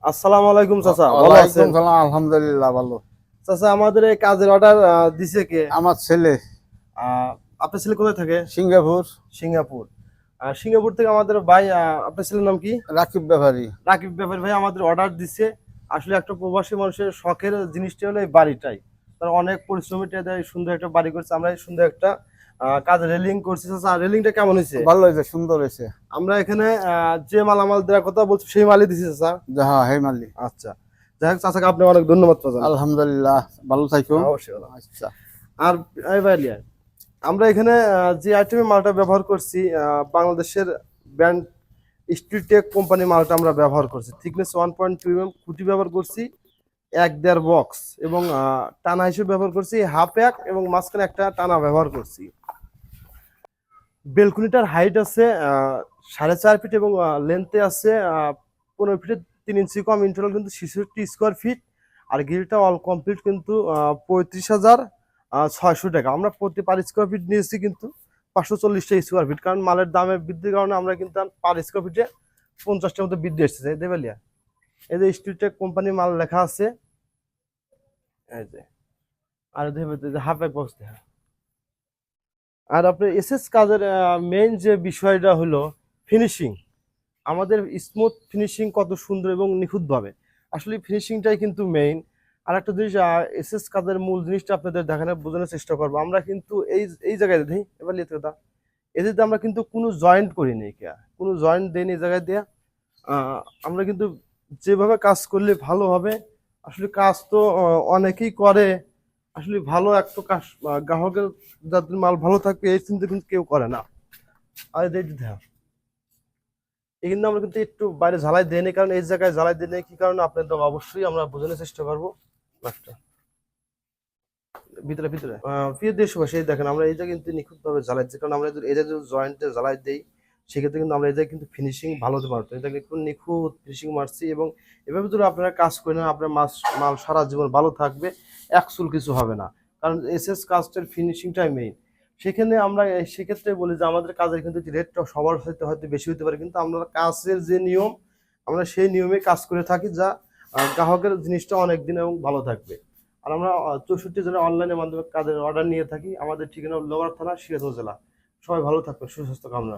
আসসালামু আলাইকুম চাচা, ভালো ওয়ালাইকুম আছেন? সালাম, আলহামদুলিল্লাহ ভালো। চাচা, আমাদের এই কাজের অর্ডার দিছে কে? আমার ছেলে আহ, আপনার ছেলে কোথায় থাকে? সিঙ্গাপুর। সিঙ্গাপুর। সিঙ্গাপুর থেকে আমাদের ভাই, আপনার ছেলের নাম কি? রাকিব ব্যাপারী। রাকিব ব্যাপারী ভাই আমাদের অর্ডার দিছে। আসলে একটা প্রবাসী মানুষের শখের জিনিসটা হলো এই বাড়িটাই। তারা অনেক পরিশ্রমী দেয়, সুন্দর একটা বাড়ি করছে। আমরা এই সুন্দর একটা কাজ রেলিং করছি। চাচা, রেলিংটা কেমন হয়েছে? ভালো হয়েছে, সুন্দর হয়েছে। আমরা এখানে যে মালামাল দেওয়ার কথা বলছি সেই মালই দিছি চাচা। হ্যাঁ, হেমালি। আচ্ছা, যাই হোক চাচাকে আপনি অনেক ধন্যবাদ পাবেন। আলহামদুলিল্লাহ, ভালো থাকো। অবশ্যই ভালো। আচ্ছা। আর এই ভাই লিয়া, আমরা এখানে যে আইটেমের মালটা ব্যবহার করছি, বাংলাদেশের ব্র্যান্ড স্ট্রিটেক কোম্পানি মালটা আমরা ব্যবহার করছি। থিকনেস 1.2 mm খুঁটি ব্যবহার করছি, 1.5 বক্স, এবং টানা হিসেবে ব্যবহার করছি হাফ এক, এবং মাঝখানে একটা টানা ব্যবহার করছি। বেলকুনিটার হাইট আছে 4.5 ফিট, এবং লেন্থে আছে 15 ফিটের 3 ইঞ্চি কম। ইন্টারনাল কিন্তু 66 স্কোয়ার ফিট। আর গ্রিলটা অল কমপ্লিট কিন্তু 35,600 টাকা। আমরা প্রতি পার স্কোয়ার ফিট নিয়েছি কিন্তু 540 স্কোয়ার ফিট, কারণ মালের দামের বৃদ্ধির কারণে আমরা কিন্তু পার স্কোয়ার ফিটে 50টার মতো বৃদ্ধি এসেছে। দেবেলিয়া, এই যে স্ট্রিটেক কোম্পানি মাল লেখা আছে, এই যে। আর হাফ এক বক্স দেখা। আর আপনার এসএস কাজের মেইন যে বিষয়টা হলো ফিনিশিং। আমাদের স্মুথ ফিনিশিং কত সুন্দর এবং নিখুঁতভাবে, আসলে ফিনিশিংটাই কিন্তু মেইন। আর একটা জিনিস, এসএস কাজের মূল জিনিসটা আপনাদের দেখানোর বোঝানোর চেষ্টা করবো। আমরা কিন্তু এই এই জায়গায় দিই, এবার লিখতে কথা, এদিকে আমরা কিন্তু কোনো জয়েন্ট করিনি, কোনো জয়েন্ট দেয়নি এই জায়গায় দিয়ে। আমরা কিন্তু যেভাবে কাজ করলে ভালো হবে, আসলে কাজ তো অনেকেই করে। আসলে ভালো একটা কাজ, গ্রাহকের যাদের মাল ভালো থাকবে এই চিন্তা কিন্তু কেউ করে না। আর এই যে দেখো, এই কিন্তু আমরা কিন্তু একটু বাইরে ঝালাই দিই নি, কারণ এই জায়গায় ঝালাই দিই নি কি কারণে আপনাদের অবশ্যই আমরা বোঝানোর চেষ্টা করবো। লাস্টটা ভিতরে ভিতরে প্রিয় দেশবাসী, এই দেখেন আমরা এই জায়গায় কিন্তু নিখুঁত ভাবে জ্বালাই দিই, কারণ আমরা এই যে জয়েন্টে জ্বালাই দিই, সেক্ষেত্রে কিন্তু আমরা এই জায়গায় কিন্তু ফিনিশিং ভালো হতে পারতো। এই জায়গায় একটু নিখুঁত ফিনিশিং মারছি, এবং এভাবে যদি আপনারা কাজ করেন আপনার মাল সারা জীবন ভালো থাকবে, একচুল কিছু হবে না। কারণ এসএস কাস্টের ফিনিশিংটাই মেইন। সেখানে আমরা সেক্ষেত্রে বলি যে আমাদের কাজের কিন্তু রেটটা সবার হয়তো হয়তো বেশি হতে পারে, কিন্তু আমরা কাজের যে নিয়ম, আমরা সেই নিয়মে কাজ করে থাকি, যা গ্রাহকের জিনিসটা অনেক দিন এবং ভালো থাকবে। আর আমরা 64 জনের অনলাইনের মাধ্যমে কাজের অর্ডার নিয়ে থাকি। আমাদের ঠিকানা লোয়ার থানা, সিরাজগঞ্জ জেলা। সবাই ভালো থাকবেন, সুস্বাস্থ্য কামনা।